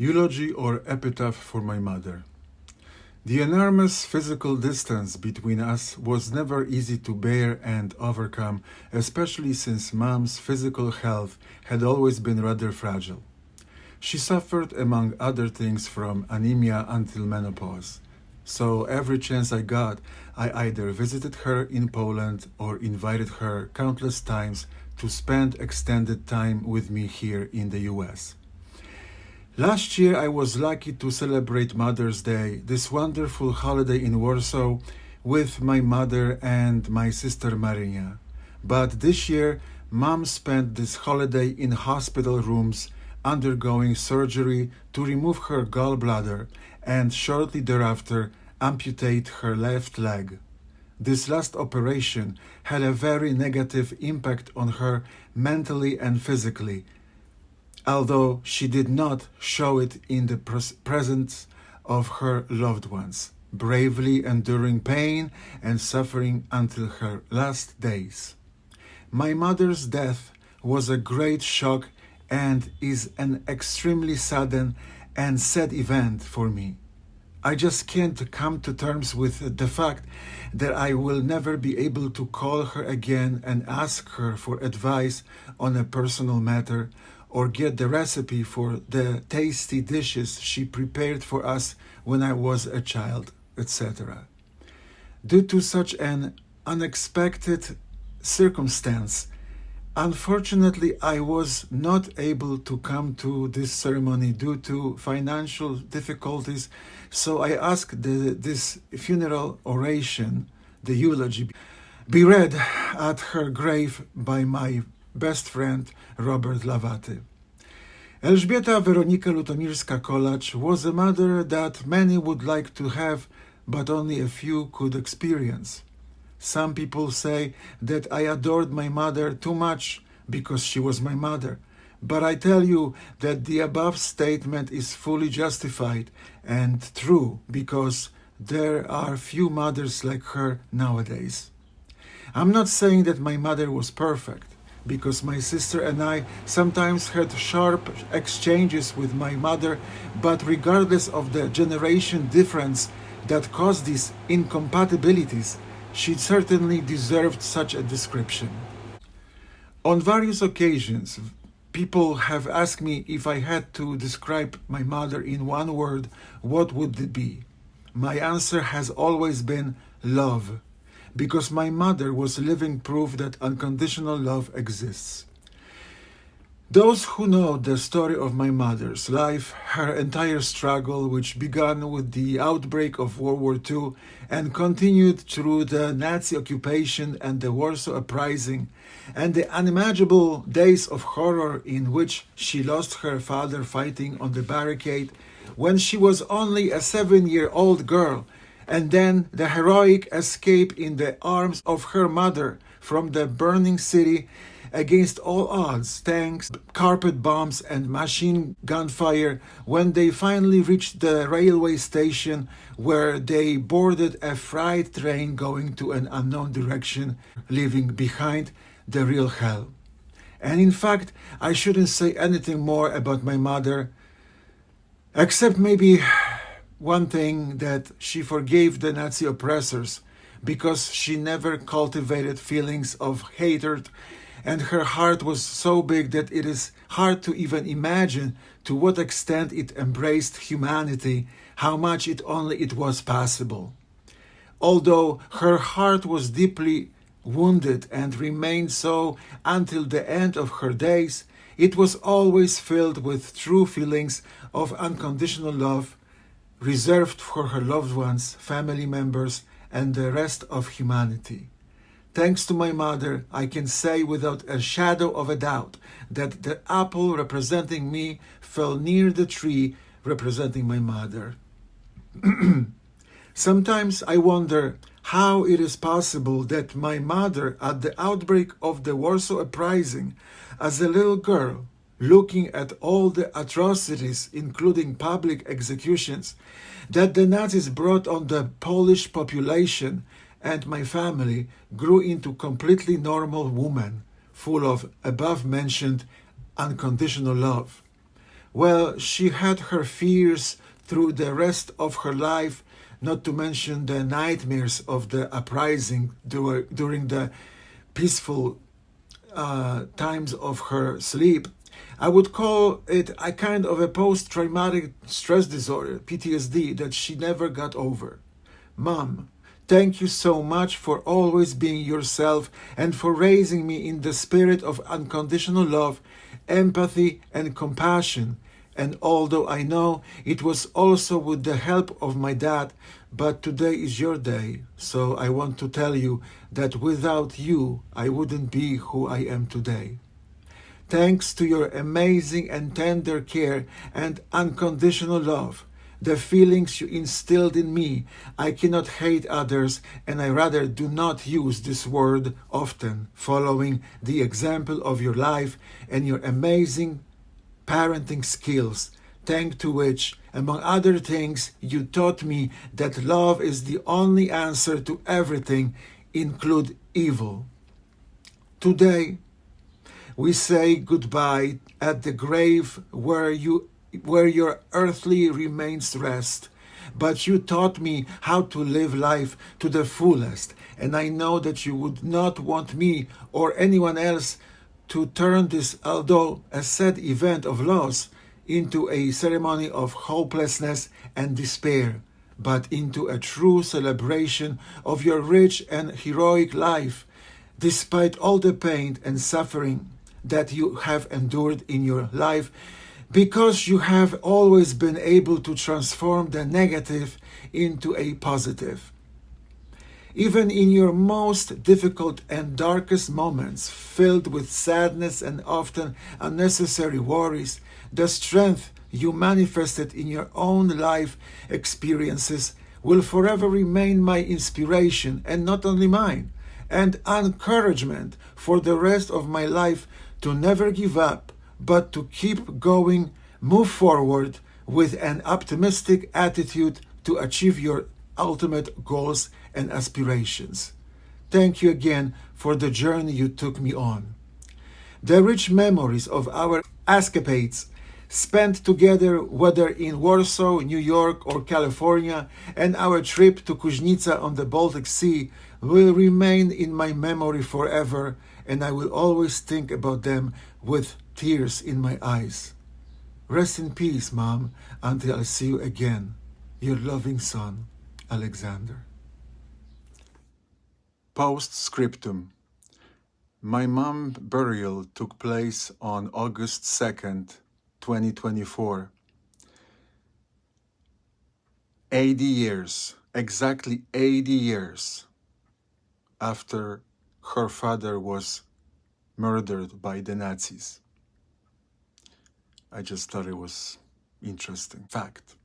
Eulogy or epitaph for my mother. The enormous physical distance between us was never easy to bear and overcome, especially since Mom's physical health had always been rather fragile. She suffered, among other things, from anemia until menopause. So every chance I got, I either visited her in Poland or invited her countless times to spend extended time with me here in the US. Last year I was lucky to celebrate Mother's Day, this wonderful holiday in Warsaw, with my mother and my sister Maria. But this year, Mom spent this holiday in hospital rooms undergoing surgery to remove her gallbladder and shortly thereafter amputate her left leg. This last operation had a very negative impact on her mentally and physically, although she did not show it in the presence of her loved ones, bravely enduring pain and suffering until her last days. My mother's death was a great shock and is an extremely sudden and sad event for me. I just can't come to terms with the fact that I will never be able to call her again and ask her for advice on a personal matter or get the recipe for the tasty dishes she prepared for us when I was a child, etc. Due to such an unexpected circumstance, unfortunately, I was not able to come to this ceremony due to financial difficulties, so I asked this funeral oration, the eulogy, be read at her grave by my best friend Robert Lavaty. Elżbieta Veronica Lutomirska-Kolacz was a mother that many would like to have, but only a few could experience. Some people say that I adored my mother too much because she was my mother, but I tell you that the above statement is fully justified and true because there are few mothers like her nowadays. I'm not saying that my mother was perfect, because my sister and I sometimes had sharp exchanges with my mother, but regardless of the generation difference that caused these incompatibilities, she certainly deserved such a description. On various occasions, people have asked me if I had to describe my mother in one word, what would it be? My answer has always been love, because my mother was living proof that unconditional love exists. Those who know the story of my mother's life, her entire struggle, which began with the outbreak of World War II and continued through the Nazi occupation and the Warsaw Uprising, and the unimaginable days of horror in which she lost her father fighting on the barricade when she was only a 7-year-old girl, and then the heroic escape in the arms of her mother from the burning city against all odds, tanks, carpet bombs, and machine gun fire when they finally reached the railway station where they boarded a freight train going to an unknown direction, leaving behind the real hell. And in fact, I shouldn't say anything more about my mother, except maybe one thing, that she forgave the Nazi oppressors because she never cultivated feelings of hatred, and her heart was so big that it is hard to even imagine to what extent it embraced humanity, how much it was possible. Although her heart was deeply wounded and remained so until the end of her days, it was always filled with true feelings of unconditional love reserved for her loved ones, family members, and the rest of humanity. Thanks to my mother, I can say without a shadow of a doubt that the apple representing me fell near the tree representing my mother. Sometimes I wonder how it is possible that my mother, at the outbreak of the Warsaw Uprising, as a little girl, looking at all the atrocities, including public executions, that the Nazis brought on the Polish population and my family, grew into completely normal woman, full of above-mentioned unconditional love. Well, she had her fears through the rest of her life, not to mention the nightmares of the uprising during the peaceful times of her sleep. I would call it a kind of a post-traumatic stress disorder, PTSD, that she never got over. Mom, thank you so much for always being yourself and for raising me in the spirit of unconditional love, empathy, and compassion. And although I know it was also with the help of my dad, but today is your day, so I want to tell you that without you, I wouldn't be who I am today. Thanks to your amazing and tender care and unconditional love, the feelings you instilled in me, I cannot hate others, and I rather do not use this word often, following the example of your life and your amazing parenting skills, thanks to which, among other things, you taught me that love is the only answer to everything, include evil. Today, we say goodbye at the grave where your earthly remains rest. But you taught me how to live life to the fullest, and I know that you would not want me or anyone else to turn this, although a sad event of loss, into a ceremony of hopelessness and despair, but into a true celebration of your rich and heroic life, despite all the pain and suffering that you have endured in your life, because you have always been able to transform the negative into a positive. Even in your most difficult and darkest moments, filled with sadness and often unnecessary worries, the strength you manifested in your own life experiences will forever remain my inspiration, and not only mine, and encouragement for the rest of my life to never give up, but to keep going, move forward with an optimistic attitude to achieve your ultimate goals and aspirations. Thank you again for the journey you took me on. The rich memories of our escapades spent together, whether in Warsaw, New York, or California, and our trip to Kuźnica on the Baltic Sea will remain in my memory forever, and I will always think about them with tears in my eyes. Rest in peace, Mom, until I see you again. Your loving son, Alexander. Postscriptum. My mom's burial took place on August 2nd, 2024. 80 years, exactly 80 years after her father was murdered by the Nazis. I just thought it was interesting fact.